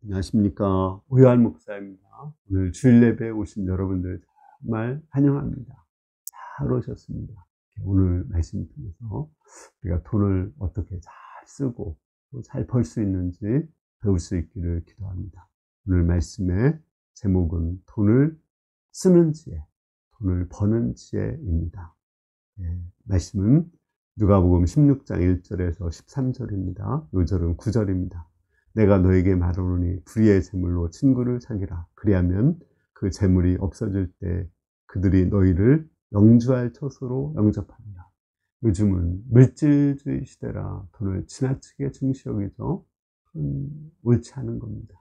안녕하십니까. 오요한 목사입니다. 오늘 주일 예배에 오신 여러분들 정말 환영합니다. 잘 오셨습니다. 오늘 말씀 통해서 우리가 돈을 어떻게 잘 쓰고 또 잘 벌 수 있는지 배울 수 있기를 기도합니다. 오늘 말씀의 제목은 돈을 쓰는 지혜, 돈을 버는 지혜입니다. 말씀은 누가복음 16장 1절에서 13절입니다. 요절은 9절입니다. 내가 너에게 말하노니 불의의 재물로 친구를 사귀라. 그리하면 그 재물이 없어질 때 그들이 너희를 영주할 처소로 영접하리라. 요즘은 물질주의 시대라 돈을 지나치게 중시 여기죠. 옳지 않은 겁니다.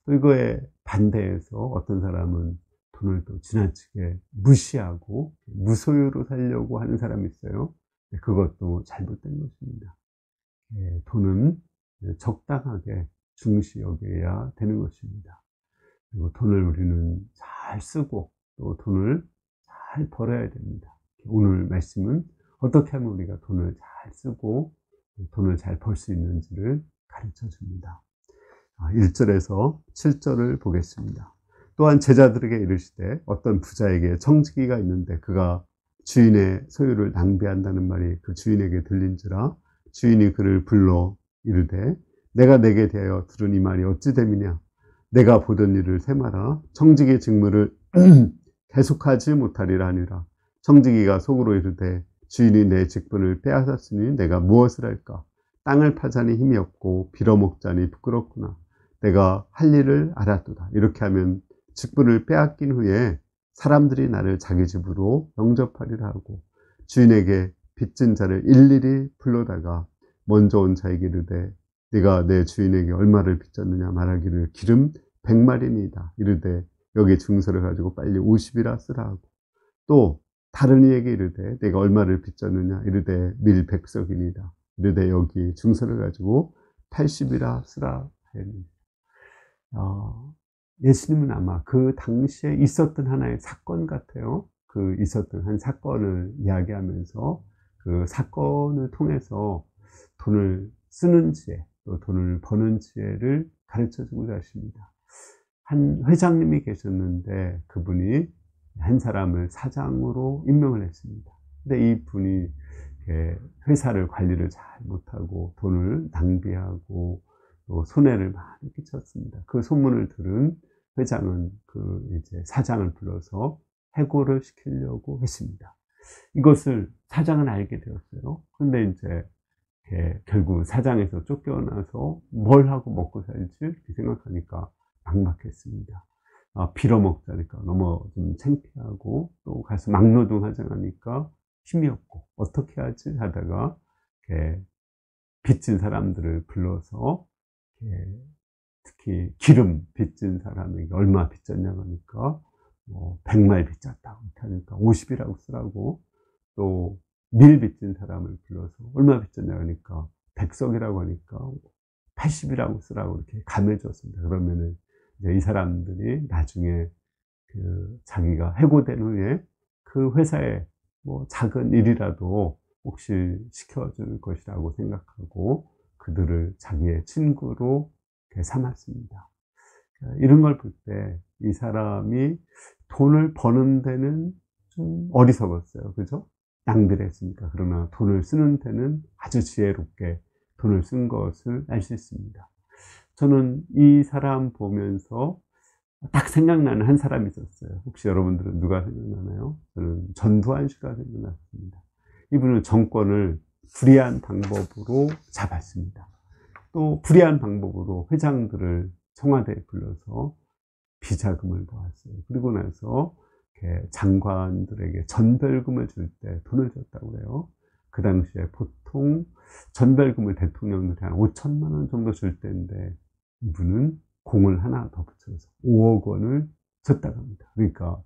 또 이거에 반대해서 어떤 사람은 돈을 또 지나치게 무시하고 무소유로 살려고 하는 사람이 있어요. 그것도 잘못된 것입니다. 돈은 적당하게 중시 여겨야 되는 것입니다. 그리고 돈을 우리는 잘 쓰고 또 돈을 잘 벌어야 됩니다. 오늘 말씀은 어떻게 하면 우리가 돈을 잘 쓰고 돈을 잘 벌 수 있는지를 가르쳐 줍니다. 1절에서 7절을 보겠습니다. 또한 제자들에게 이르시되 어떤 부자에게 청지기가 있는데 그가 주인의 소유를 낭비한다는 말이 그 주인에게 들린지라 주인이 그를 불러 이르되 내가 내게 대하여 들은 이 말이 어찌 됨이냐. 내가 보던 일을 세마라. 청지기의 직무를 계속하지 못하리라 하니라. 청지기가 속으로 이르되 주인이 내 직분을 빼앗았으니 내가 무엇을 할까. 땅을 파자니 힘이 없고 빌어먹자니 부끄럽구나. 내가 할 일을 알았도다. 이렇게 하면 직분을 빼앗긴 후에 사람들이 나를 자기 집으로 영접하리라 하고 주인에게 빚진 자를 일일이 불러다가 먼저 온 자에게 이르되 네가 내 주인에게 얼마를 빚졌느냐 말하기를 기름 100마리니이다. 이르되 여기 증서를 가지고 빨리 50이라 쓰라 하고 또 다른 이에게 이르되 내가 얼마를 빚졌느냐 이르되 밀 100석이니이다. 이르되 여기 증서를 가지고 80이라 쓰라 하였느니라. 예수님은 아마 그 당시에 있었던 하나의 사건 같아요. 그 있었던 한 사건을 이야기하면서 그 사건을 통해서 돈을 쓰는 지혜, 또 돈을 버는 지혜를 가르쳐 주고자 하십니다. 한 회장님이 계셨는데 그분이 한 사람을 사장으로 임명을 했습니다. 근데 이 분이 회사를 관리를 잘 못하고 돈을 낭비하고 또 손해를 많이 끼쳤습니다. 그 소문을 들은 회장은 이제 사장을 불러서 해고를 시키려고 했습니다. 이것을 사장은 알게 되었어요. 근데 이제 결국 사장에서 쫓겨나서 뭘 하고 먹고 살지 이렇게 생각하니까 막막했습니다. 빌어먹자니까 너무 좀 창피하고 또 가서 막노동하자니까 힘이 없고 어떻게 하지 하다가 빚진 사람들을 불러서 특히 기름 빚진 사람에게 얼마 빚졌냐고 하니까 100마리 빚졌다고 하니까 50이라고 쓰라고 또 밀 빚진 사람을 불러서 얼마 빚졌냐고 하니까 100석이라고 하니까 80이라고 쓰라고 이렇게 감해줬습니다. 그러면은 이제 이 사람들이 나중에 자기가 해고된 후에 그 회사에 작은 일이라도 혹시 시켜줄 것이라고 생각하고 그들을 자기의 친구로 삼았습니다. 이런 걸 볼 때 이 사람이 돈을 버는 데는 좀 어리석었어요. 그죠? 낭비를 했으니까. 그러나 돈을 쓰는 데는 아주 지혜롭게 돈을 쓴 것을 알 수 있습니다. 저는 이 사람 보면서 딱 생각나는 한 사람이 있었어요. 혹시 여러분들은 누가 생각나나요? 저는 전두환 씨가 생각났습니다. 이분은 정권을 불의한 방법으로 잡았습니다. 또 불의한 방법으로 회장들을 청와대에 불러서 비자금을 모았어요. 그리고 나서 장관들에게 전별금을 줄 때 돈을 줬다고 해요. 그 당시에 보통 전별금을 대통령들이 한 5천만 원 정도 줄 때인데 이분은 공을 하나 더 붙여서 5억 원을 줬다고 합니다. 그러니까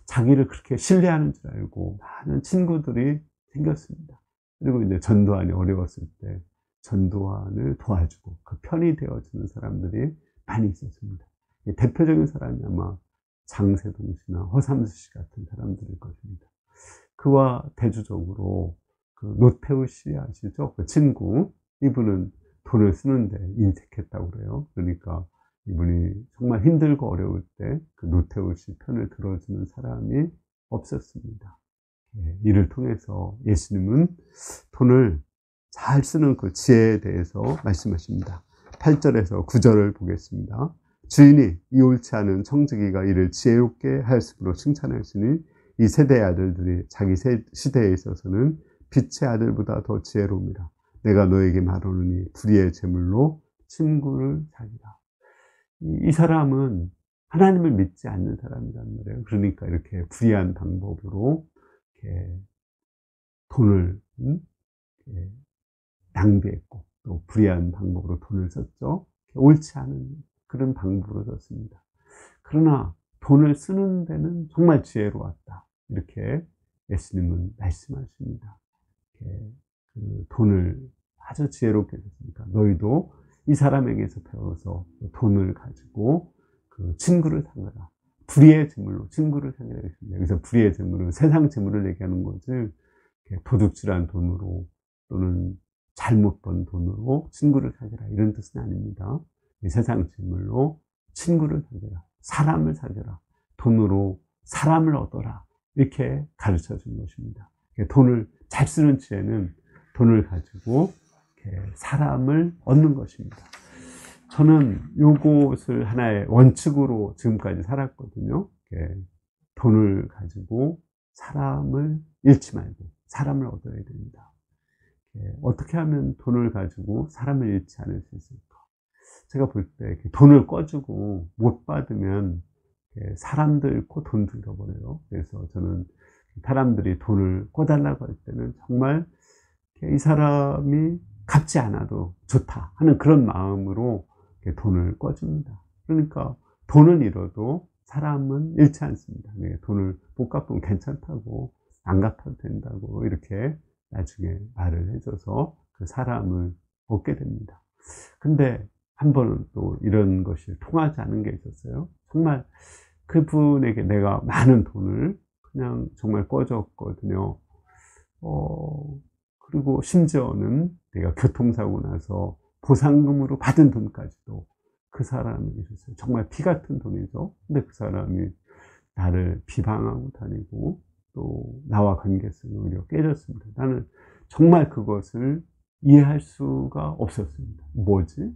자기를 그렇게 신뢰하는 줄 알고 많은 친구들이 생겼습니다. 그리고 이제 전두환이 어려웠을 때 전두환을 도와주고 그 편이 되어주는 사람들이 많이 있었습니다. 대표적인 사람이 아마 장세동 씨나 허삼수 씨 같은 사람들일 것입니다. 그와 대조적으로 노태우 씨 아시죠? 그 친구, 이분은 돈을 쓰는데 인색했다고 그래요. 그러니까 이분이 정말 힘들고 어려울 때 그 노태우 씨 편을 들어주는 사람이 없었습니다. 이를 통해서 예수님은 돈을 잘 쓰는 그 지혜에 대해서 말씀하십니다. 8절에서 9절을 보겠습니다. 주인이 이 옳지 않은 청지기가 이를 지혜롭게 하였으므로 칭찬하였으니 이 세대의 아들들이 자기 시대에 있어서는 빛의 아들보다 더 지혜로움이라. 내가 너에게 말하노니 불의의 제물로 친구를 사귀라. 이 사람은 하나님을 믿지 않는 사람이란 말이에요. 그러니까 이렇게 불의한 방법으로 이렇게 돈을 이렇게 낭비했고 또 불의한 방법으로 돈을 썼죠. 옳지 않은 그런 방법으로 썼습니다. 그러나 돈을 쓰는 데는 정말 지혜로웠다. 이렇게 예수님은 말씀하십니다. 그 돈을 아주 지혜롭게 썼으니까 너희도 이 사람에게서 배워서 돈을 가지고 그 친구를 사느라. 불의의 제물로 친구를 사느라 했습니다. 여기서 불의의 제물은 세상 제물을 얘기하는 것을 도둑질한 돈으로 또는 잘못 번 돈으로 친구를 사귀라 이런 뜻은 아닙니다. 세상 제물로 친구를 사귀라, 사람을 사귀라, 돈으로 사람을 얻어라 이렇게 가르쳐 준 것입니다. 돈을 잘 쓰는 지혜는 돈을 가지고 사람을 얻는 것입니다. 저는 이것을 하나의 원칙으로 지금까지 살았거든요. 돈을 가지고 사람을 잃지 말고 사람을 얻어야 됩니다. 어떻게 하면 돈을 가지고 사람을 잃지 않을 수 있을까? 제가 볼 때 돈을 꿔주고 못 받으면 사람도 잃고 돈도 잃어버려요. 그래서 저는 사람들이 돈을 꿔달라고 할 때는 정말 이 사람이 갚지 않아도 좋다 하는 그런 마음으로 돈을 꿔줍니다. 그러니까 돈은 잃어도 사람은 잃지 않습니다. 돈을 못 갚으면 괜찮다고 안 갚아도 된다고 이렇게 나중에 말을 해줘서 그 사람을 얻게 됩니다. 근데 한 번은 또 이런 것이 통하지 않은 게 있었어요. 정말 그분에게 내가 많은 돈을 그냥 정말 꿔줬거든요. 그리고 심지어는 내가 교통사고 나서 보상금으로 받은 돈까지도 그 사람에게 줬어요. 정말 피 같은 돈이죠. 근데 그 사람이 나를 비방하고 다니고 또 나와 관계성이 오히려 깨졌습니다. 나는 정말 그것을 이해할 수가 없었습니다. 뭐지?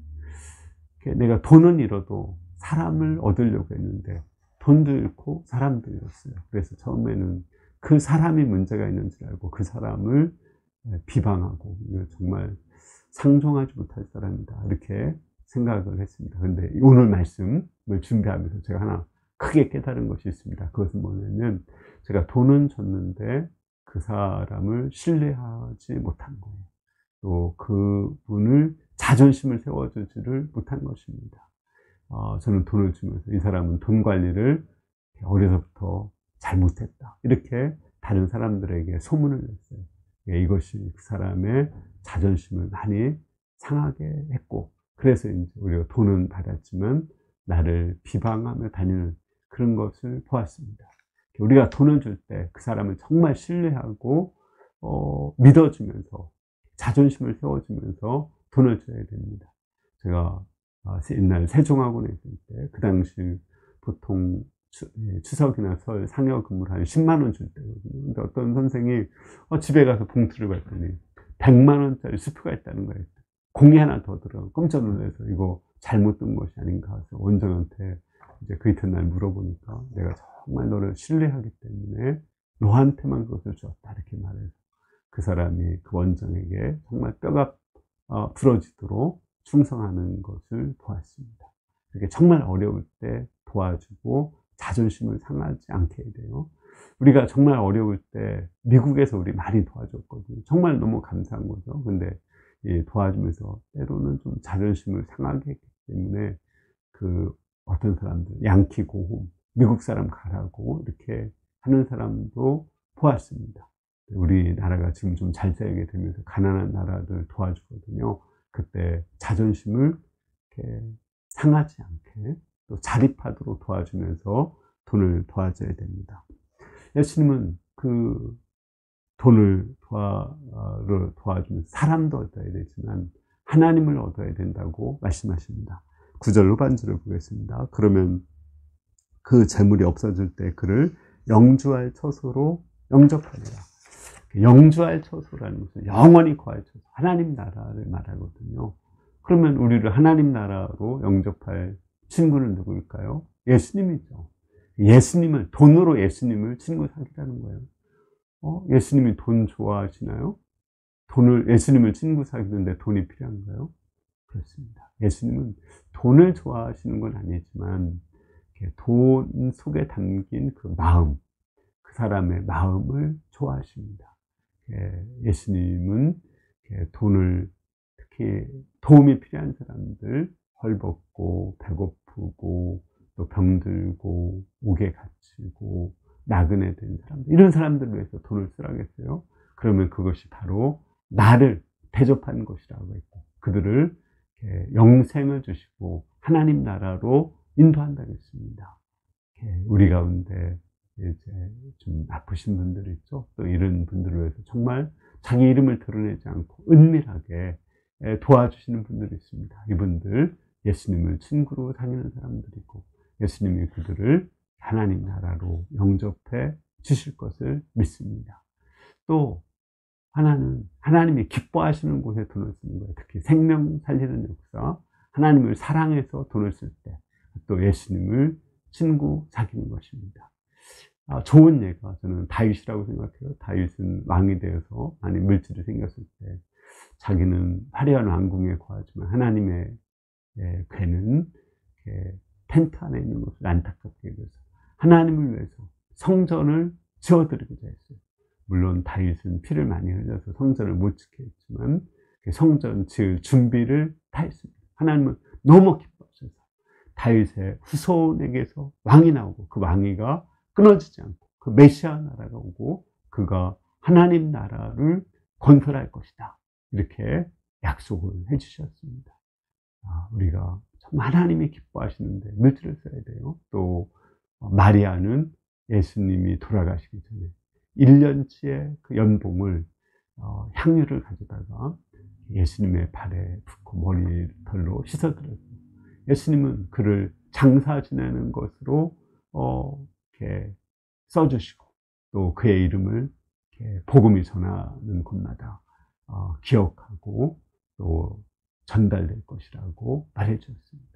내가 돈은 잃어도 사람을 얻으려고 했는데 돈도 잃고 사람도 잃었어요. 그래서 처음에는 그 사람이 문제가 있는 줄 알고 그 사람을 비방하고 정말 상종하지 못할 사람이다 이렇게 생각을 했습니다. 그런데 오늘 말씀을 준비하면서 제가 하나 크게 깨달은 것이 있습니다. 그것은 뭐냐면 제가 돈은 줬는데 그 사람을 신뢰하지 못한 거예요. 또 그분을 자존심을 세워주지를 못한 것입니다. 저는 돈을 주면서 이 사람은 돈 관리를 어려서부터 잘못했다 이렇게 다른 사람들에게 소문을 냈어요. 이것이 그 사람의 자존심을 많이 상하게 했고 그래서 이제 우리가 돈은 받았지만 나를 비방하며 다니는 그런 것을 보았습니다. 우리가 돈을 줄 때 그 사람을 정말 신뢰하고 믿어주면서 자존심을 세워주면서 돈을 줘야 됩니다. 제가 옛날 세종학원에 있을 때 그 당시 보통 추석이나 설 상여 근무를 한 10만 원 줄 때거든요. 근데 어떤 선생이 집에 가서 봉투를 봤더니 100만 원짜리 수표가 있다는 거예요. 공이 하나 더 들어 깜짝 놀라서 이거 잘못 든 것이 아닌가 해서 원장한테 이제 그 이튿날 물어보니까 내가 정말 너를 신뢰하기 때문에 너한테만 그것을 줬다 이렇게 말해서 그 사람이 그 원장에게 정말 뼈가 부러지도록 충성하는 것을 보았습니다. 이렇게 정말 어려울 때 도와주고 자존심을 상하지 않게 해야 돼요. 우리가 정말 어려울 때 미국에서 우리 많이 도와줬거든요. 정말 너무 감사한 거죠. 근데 도와주면서 때로는 좀 자존심을 상하게 했기 때문에 그 어떤 사람들 양키 고홈 미국 사람 가라고 이렇게 하는 사람도 보았습니다. 우리나라가 지금 좀 잘 되게 되면서 가난한 나라들 도와주거든요. 그때 자존심을 이렇게 상하지 않게 또 자립하도록 도와주면서 돈을 도와줘야 됩니다. 예수님은 그 돈을 도와주면서 사람도 얻어야 되지만 하나님을 얻어야 된다고 말씀하십니다. 9절 후반절을 보겠습니다. 그러면 그 재물이 없어질 때 그를 영주할 처소로 영접하리라. 영주할 처소라는 것은 영원히 거할 처소, 하나님 나라를 말하거든요. 그러면 우리를 하나님 나라로 영접할 친구는 누구일까요? 예수님이죠. 예수님을, 돈으로 예수님을 친구 사귀라는 거예요. 예수님이 돈 좋아하시나요? 예수님을 친구 사귀는데 돈이 필요한가요? 그렇습니다. 예수님은 돈을 좋아하시는 건 아니지만 돈 속에 담긴 그 마음, 그 사람의 마음을 좋아하십니다. 예수님은 돈을, 특히 도움이 필요한 사람들, 헐벗고 배고프고 또 병들고 옥에 갇히고 나그네 된 사람들, 이런 사람들을 위해서 돈을 쓰라겠어요? 그러면 그것이 바로 나를 대접하는 것이라고 했고, 그들을 영생을 주시고 하나님 나라로 인도한다겠습니다. 우리 가운데 이제 좀 아프신 분들 있죠. 또 이런 분들을 위해서 정말 자기 이름을 드러내지 않고 은밀하게 도와주시는 분들이 있습니다. 이분들 예수님을 친구로 다니는 사람들이고, 예수님이 그들을 하나님 나라로 영접해 주실 것을 믿습니다. 또 하나는 하나님이 기뻐하시는 곳에 돈을 쓰는 거예요. 특히 생명 살리는 역사, 하나님을 사랑해서 돈을 쓸 때 또 예수님을 친구 사귀는 것입니다. 좋은 예가 저는 다윗이라고 생각해요. 다윗은 왕이 되어서 많이 물질이 생겼을 때 자기는 화려한 왕궁에 거하지만 하나님의 괴는 텐트 안에 있는 것을 안타깝게 여겨서 하나님을 위해서 성전을 지어드리고자 했어요. 물론 다윗은 피를 많이 흘려서 성전을 못 지게 했지만 성전 지을 준비를 다 했습니다. 하나님은 너무 기뻐하셔서 다윗의 후손에게서 왕이 나오고 그 왕위가 끊어지지 않고 그 메시아 나라가 오고 그가 하나님 나라를 건설할 것이다, 이렇게 약속을 해주셨습니다. 우리가 정말 하나님이 기뻐하시는데 물질을 써야 돼요. 또 마리아는 예수님이 돌아가시기 전에 1년치의 그 연봉을 향유를 가져다가 예수님의 발에 붓고 머리털로 씻어드렸어요. 예수님은 그를 장사 지내는 것으로 이렇게 써주시고 또 그의 이름을 이렇게 복음이 전하는 곳마다 기억하고 또 전달될 것이라고 말해주었습니다.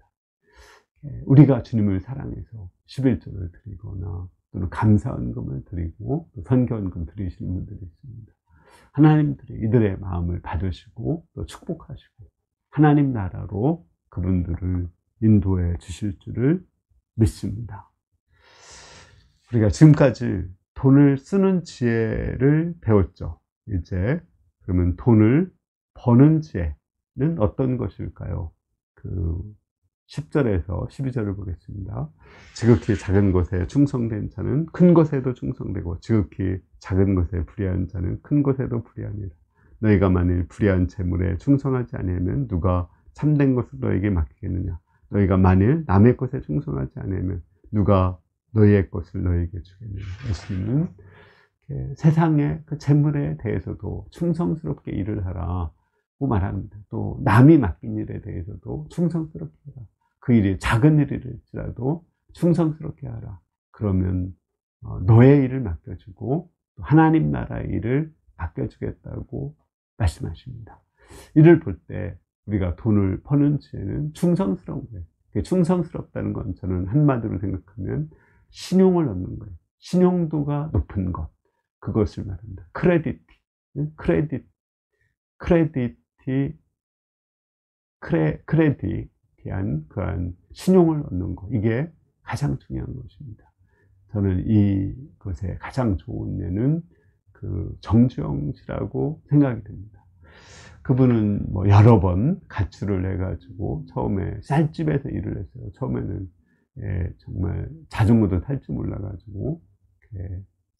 우리가 주님을 사랑해서 11조를 드리거나 또는 감사헌금을 드리고 또 선교헌금 드리시는 분들이 있습니다. 하나님들이 이들의 마음을 받으시고 또 축복하시고 하나님 나라로 그분들을 인도해 주실 줄을 믿습니다. 우리가 지금까지 돈을 쓰는 지혜를 배웠죠. 이제 그러면 돈을 버는 지혜는 어떤 것일까요? 10절에서 12절을 보겠습니다. 지극히 작은 것에 충성된 자는 큰 것에도 충성되고 지극히 작은 것에 불의한 자는 큰 것에도 불의하니라. 너희가 만일 불의한 재물에 충성하지 아니하면 누가 참된 것을 너에게 맡기겠느냐. 너희가 만일 남의 것에 충성하지 않으면 누가 너희의 것을 너희에게 주겠느냐. 예수님은 세상의 그 재물에 대해서도 충성스럽게 일을 하라고 말합니다. 또 남이 맡긴 일에 대해서도 충성스럽게 하라. 그 일이 작은 일일지라도 충성스럽게 하라. 그러면 너의 일을 맡겨주고 또 하나님 나라의 일을 맡겨주겠다고 말씀하십니다. 이를 볼 때 우리가 돈을 버는 지혜는 충성스러운 거예요. 충성스럽다는 건 저는 한마디로 생각하면 신용을 얻는 거예요. 신용도가 높은 것, 그것을 말합니다. 크레디티한 그러한 신용을 얻는 것, 이게 가장 중요한 것입니다. 저는 이것의 가장 좋은 예는 정주영 씨라고 생각이 됩니다. 그분은 여러 번 가출을 해가지고 처음에 쌀집에서 일을 했어요. 처음에는 정말 자전거도 탈 줄 몰라가지고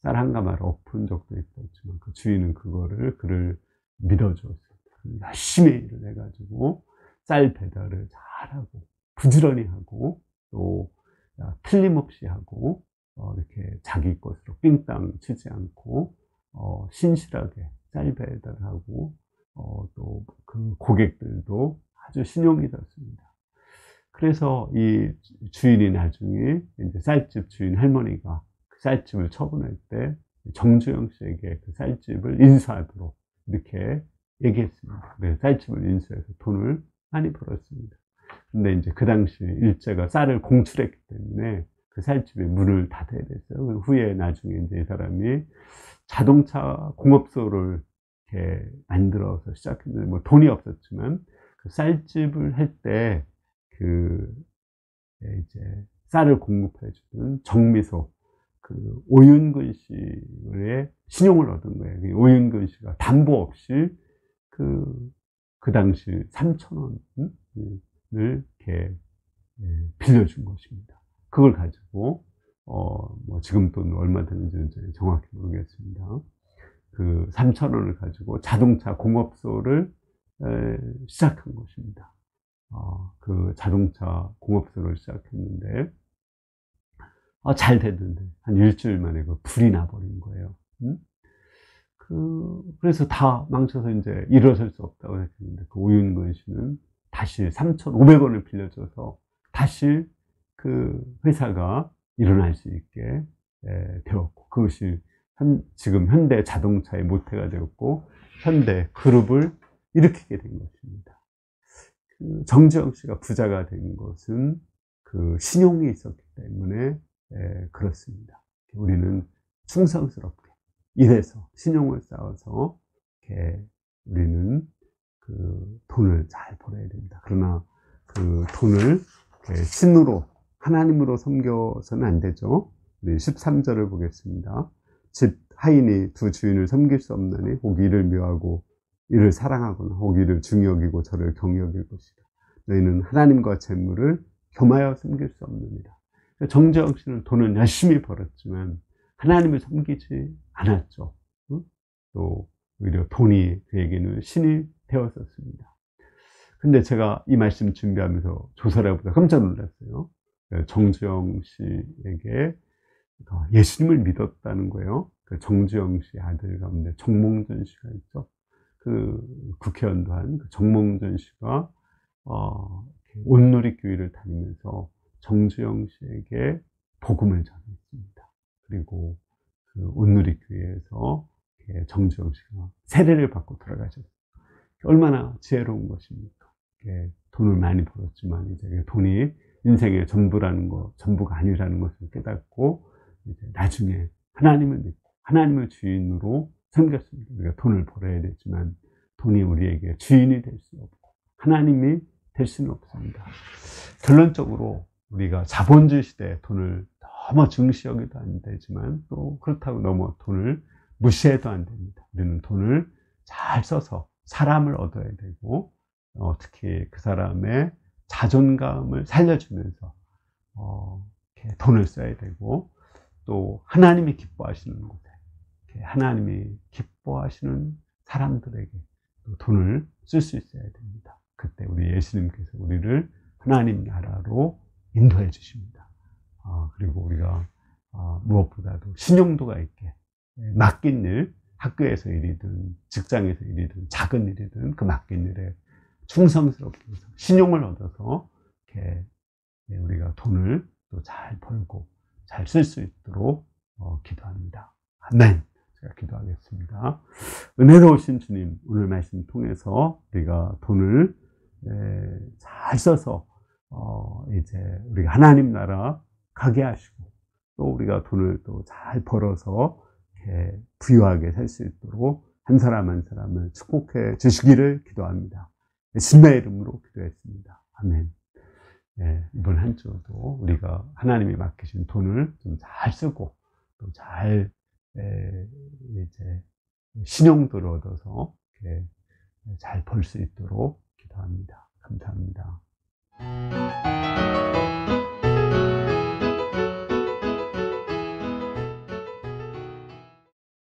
쌀 한 가마를 엎은 적도 있었지만 그 주인은 그를 믿어줬어요. 열심히 일을 해가지고 쌀 배달을 잘하고 부지런히 하고 또 틀림없이 하고 이렇게 자기 것으로 삥땅 치지 않고 신실하게 쌀 배달하고 또 그 고객들도 아주 신용이 좋습니다. 그래서 이 주인이 나중에 이제 쌀집 주인 할머니가 그 쌀집을 처분할 때 정주영 씨에게 그 쌀집을 인수하도록 이렇게 얘기했습니다. 그래서 쌀집을 인수해서 돈을 많이 벌었습니다. 근데 이제 그 당시 일제가 쌀을 공출했기 때문에 그 쌀집에 문을 닫아야 됐어요. 그 후에 나중에 이제 이 사람이 자동차 공업소를 이렇게 만들어서 시작했는데, 뭐 돈이 없었지만 그 쌀집을 할 때 그 이제 쌀을 공급해주던 정미소 그 오윤근 씨의 신용을 얻은 거예요. 그 오윤근 씨가 담보 없이 그 당시 3,000원을 이렇게 빌려준 것입니다. 그걸 가지고 뭐 지금 돈 얼마 되는지 정확히 모르겠습니다. 그 3,000원을 가지고 자동차 공업소를 시작한 것입니다. 그 자동차 공업소를 시작했는데 잘 됐는데 한 일주일 만에 그 불이 나버린 거예요. 그래서 다 망쳐서 이제 일어설 수 없다고 했는데 그 오윤근 씨는 다시 3,500원을 빌려줘서 다시 그 회사가 일어날 수 있게 되었고, 그것이 지금 현대 자동차의 모태가 되었고 현대 그룹을 일으키게 된 것입니다. 그 정주영 씨가 부자가 된 것은 그 신용이 있었기 때문에 그렇습니다. 우리는 충성스럽게 일해서 신용을 쌓아서 이렇게 우리는 그 돈을 잘 벌어야 됩니다. 그러나 그 돈을 신으로 하나님으로 섬겨서는 안 되죠. 우리 13절을 보겠습니다. 집 하인이 두 주인을 섬길 수 없나니 혹 이를 묘하고 이를 사랑하거나 혹 이를 중히 여기고 저를 경히 여길 것이다. 너희는 하나님과 재물을 겸하여 섬길 수 없느니라. 정재영 씨는 돈을 열심히 벌었지만 하나님을 섬기지 않았죠. 또 오히려 돈이 그에게는 신이 되었었습니다. 근데 제가 이 말씀 준비하면서 조사를 해보다 깜짝 놀랐어요. 정주영 씨에게 예수님을 믿었다는 거예요. 그 정주영 씨 아들 가운데 정몽준 씨가 있죠. 그 국회의원도 한 그 정몽준 씨가 온누리교회를 다니면서 정주영 씨에게 복음을 전했습니다. 그리고 그 온누리교회에서 정주영 씨가 세례를 받고 돌아가셨어요. 얼마나 지혜로운 것입니까? 돈을 많이 벌었지만 이제 돈이 인생의 전부라는 것, 전부가 아니라는 것을 깨닫고 이제 나중에 하나님을 믿고 하나님을 주인으로 섬겼습니다. 우리가 돈을 벌어야 되지만 돈이 우리에게 주인이 될 수 없고 하나님이 될 수는 없습니다. 결론적으로 우리가 자본주의 시대에 돈을 너무 중시 여기도 안 되지만 또 그렇다고 너무 돈을 무시해도 안 됩니다. 우리는 돈을 잘 써서 사람을 얻어야 되고 특히 그 사람의 자존감을 살려주면서 돈을 써야 되고, 또 하나님이 기뻐하시는 곳에 하나님이 기뻐하시는 사람들에게 돈을 쓸 수 있어야 됩니다. 그때 우리 예수님께서 우리를 하나님 나라로 인도해 주십니다. 그리고 우리가 무엇보다도 신용도가 있게 맡긴 일, 학교에서 일이든 직장에서 일이든 작은 일이든 그 맡긴 일에 충성스럽게 해서 신용을 얻어서 이렇게 우리가 돈을 또 잘 벌고 잘 쓸 수 있도록 기도합니다. 아멘. 제가 기도하겠습니다. 은혜로우신 주님, 오늘 말씀 통해서 우리가 돈을 잘 써서 이제 우리가 하나님 나라 가게 하시고, 또 우리가 돈을 또 잘 벌어서 이렇게 부유하게 살 수 있도록 한 사람 한 사람을 축복해 주시기를 기도합니다. 예수님의 이름으로 기도했습니다. 아멘. 이번 한 주도 우리가 하나님이 맡기신 돈을 좀 잘 쓰고 또 잘 이제 신용도를 얻어서 잘 벌 수 있도록 기도합니다. 감사합니다.